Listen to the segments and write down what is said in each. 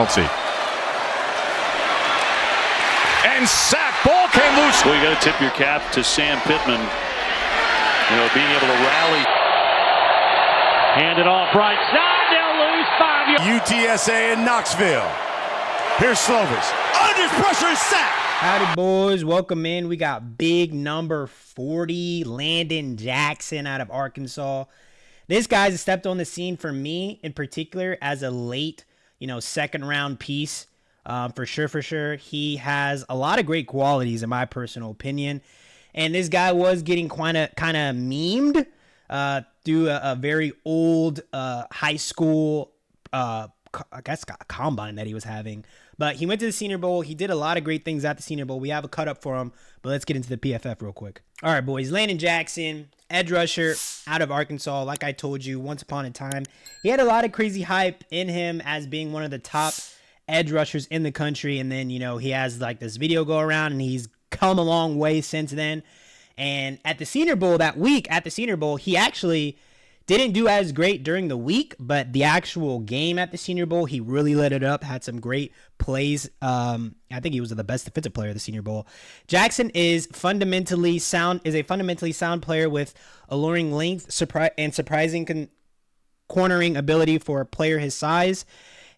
penalty. And sack. Ball came loose. Well, you got to tip your cap to Sam Pittman. Being able to rally. Hand it off right side. They'll lose 5 yards. UTSA in Knoxville. Here's Slovis. Under pressure, sack. Howdy, boys. Welcome in. We got big number 40, Landon Jackson out of Arkansas. This guy's stepped on the scene for me in particular as a late, second round piece. For sure. He has a lot of great qualities in my personal opinion. And this guy was getting kind of memed through a very old high school, combine that he was having. But he went to the Senior Bowl. He did a lot of great things at the Senior Bowl. We have a cut up for him, but let's get into the PFF real quick. All right, boys. Landon Jackson, edge rusher out of Arkansas. Like I told you, once upon a time, he had a lot of crazy hype in him as being one of the top edge rushers in the country. And then, he has like this video go around and he's come a long way since then. And at the Senior Bowl that week, he actually didn't do as great during the week, but the actual game at the Senior Bowl, he really lit it up, had some great plays. I think he was the best defensive player of the Senior Bowl. Jackson is a fundamentally sound player with alluring length and surprising cornering ability for a player his size.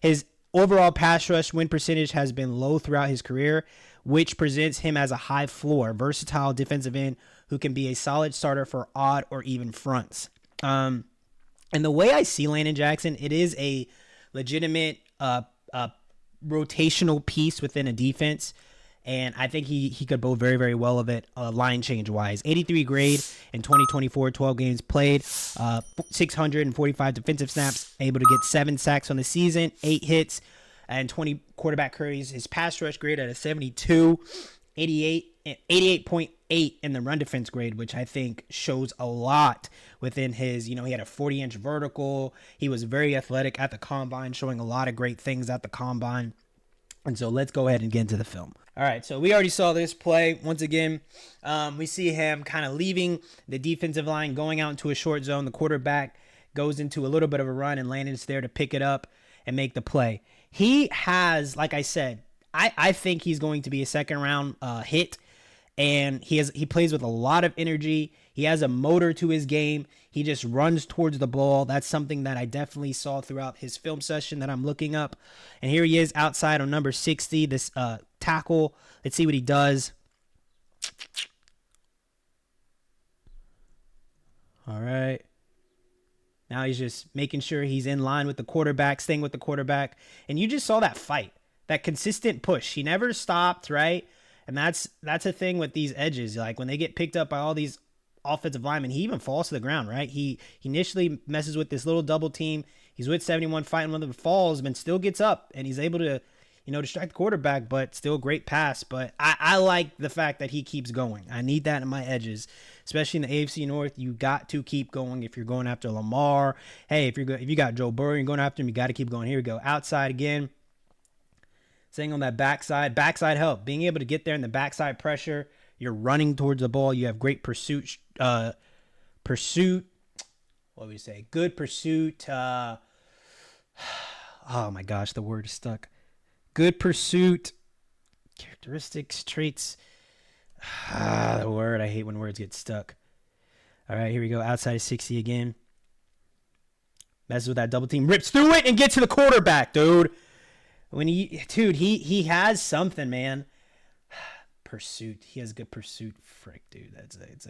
His overall pass rush win percentage has been low throughout his career, which presents him as a high floor, versatile defensive end who can be a solid starter for odd or even fronts. And the way I see Landon Jackson, it is a legitimate rotational piece within a defense. And I think he could bowl very, very well of it line change wise. 83 grade in 2024, 12 games played, 645 defensive snaps, able to get 7 sacks on the season, 8 hits, and 20 quarterback hurries. His pass rush grade at a 72, 88.8 in the run defense grade, which I think shows a lot within his, he had a 40-inch vertical. He was very athletic at the combine, showing a lot of great things at the combine. And so let's go ahead and get into the film. All right, so we already saw this play. Once again, we see him kind of leaving the defensive line, going out into a short zone. The quarterback goes into a little bit of a run, and Landon's there to pick it up and make the play. He has, like I said, I think he's going to be a second-round hit, and he plays with a lot of energy. He has a motor to his game. He just runs towards the ball. That's something that I definitely saw throughout his film session that I'm looking up. And here he is outside on number 60, this tackle. Let's see what he does. All right. Now he's just making sure he's in line with the quarterback, staying with the quarterback. And you just saw that fight, that consistent push. He never stopped, right? And that's a thing with these edges. Like when they get picked up by all these offensive linemen, he even falls to the ground, right? He initially messes with this little double team. He's with 71 fighting one of the falls, but still gets up and he's able to, distract the quarterback, but still great pass. But I like the fact that he keeps going. I need that in my edges, especially in the AFC North. You got to keep going if you're going after Lamar. Hey, if you got Joe Burrow, you're going after him, you got to keep going. Here we go. Outside again. Staying on that backside help. Being able to get there in the backside pressure. You're running towards the ball. You have great pursuit. What would we say? Good pursuit. Oh my gosh, the word is stuck. Good pursuit. Characteristics, traits. The word. I hate when words get stuck. All right, here we go. Outside of 60 again. Messes with that double team. Rips through it and gets to the quarterback, dude. He has something, man. Pursuit. He has good pursuit. Frick, dude. It's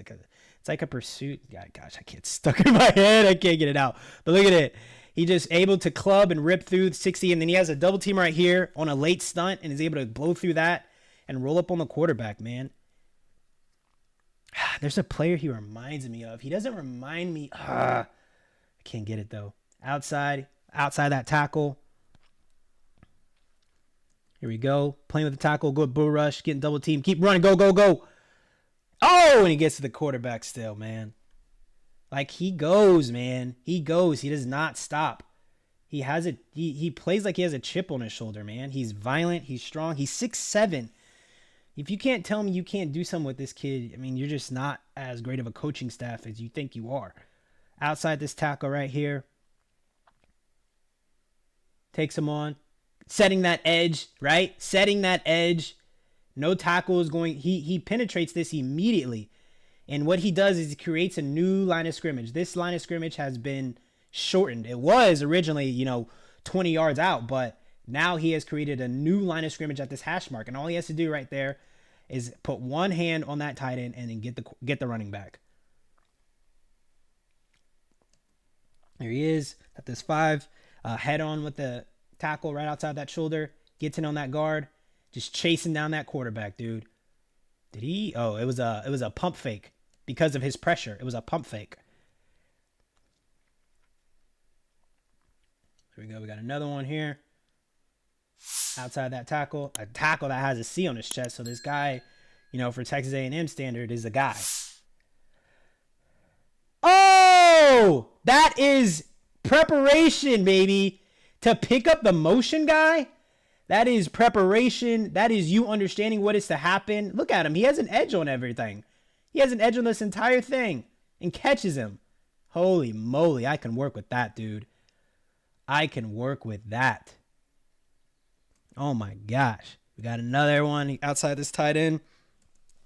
like a pursuit. God, gosh, I can't stuck in my head. I can't get it out. But look at it. He just able to club and rip through 60, and then he has a double team right here on a late stunt and is able to blow through that and roll up on the quarterback, man. There's a player he reminds me of. He doesn't remind me. I can't get it though. Outside that tackle. Here we go. Playing with the tackle. Good bull rush. Getting double team. Keep running. Go, go, go. Oh, and he gets to the quarterback still, man. Like he goes, man. He goes. He does not stop. He plays like he has a chip on his shoulder, man. He's violent. He's strong. He's 6'7". If you can't tell me you can't do something with this kid, I mean, you're just not as great of a coaching staff as you think you are. Outside this tackle right here. Takes him on. setting that edge, right? Setting that edge. No tackle is going. He penetrates this immediately. And what he does is he creates a new line of scrimmage. This line of scrimmage has been shortened. It was originally, 20 yards out, but now he has created a new line of scrimmage at this hash mark. And all he has to do right there is put one hand on that tight end and then get the running back. There he is at this 5, head on with the tackle right outside that shoulder, gets in on that guard, just chasing down that quarterback, dude. Did he? Oh, it was a pump fake because of his pressure. It was a pump fake. There we go. We got another one here. Outside that tackle, a tackle that has a C on his chest. So this guy, for Texas A&M standard, is a guy. Oh, that is preparation, baby. To pick up the motion guy. That is preparation. That is you understanding what is to happen. Look at him. He has an edge on everything. He has an edge on this entire thing and catches him. Holy moly. I can work with that, dude. I can work with that. Oh, my gosh. We got another one outside this tight end.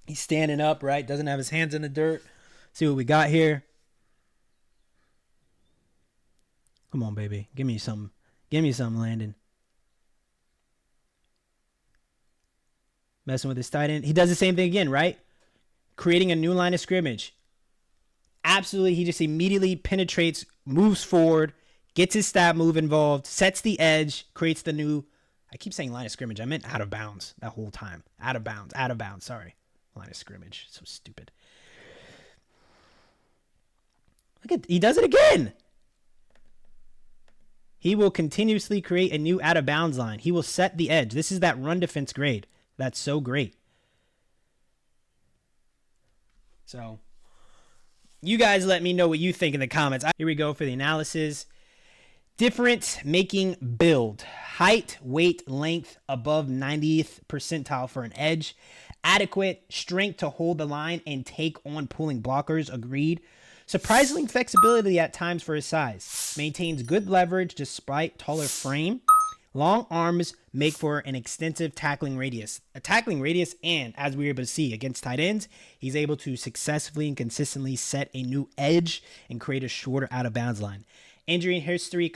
He's standing up, right? Doesn't have his hands in the dirt. See what we got here. Come on, baby. Give me some. Give me some, Landon. Messing with his tight end. He does the same thing again, right? Creating a new line of scrimmage. Absolutely. He just immediately penetrates, moves forward, gets his stab move involved, sets the edge, creates the new... I keep saying line of scrimmage. I meant out of bounds that whole time. Out of bounds. Out of bounds. Sorry. Line of scrimmage. So stupid. Look at... He does it again. He will continuously create a new out of bounds line. He will set the edge. This is that run defense grade. That's so great. So, you guys let me know what you think in the comments. Here we go for the analysis. Difference making build. Height, weight, length above 90th percentile for an edge. Adequate strength to hold the line and take on pulling blockers. Agreed. Surprising flexibility at times for his size. Maintains good leverage despite taller frame. Long arms make for an extensive tackling radius. A tackling radius, and as we were able to see against tight ends, he's able to successfully and consistently set a new edge and create a shorter out-of-bounds line. Injury history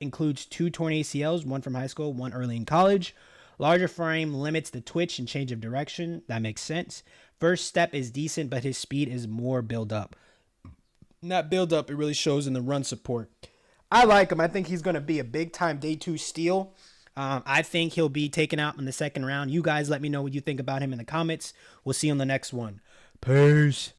includes 2 torn ACLs, one from high school, one early in college. Larger frame limits the twitch and change of direction. That makes sense. First step is decent, but his speed is more build-up. That build-up, it really shows in the run support. I like him. I think he's going to be a big-time day 2 steal. I think he'll be taken out in the second round. You guys let me know what you think about him in the comments. We'll see you on the next one. Peace.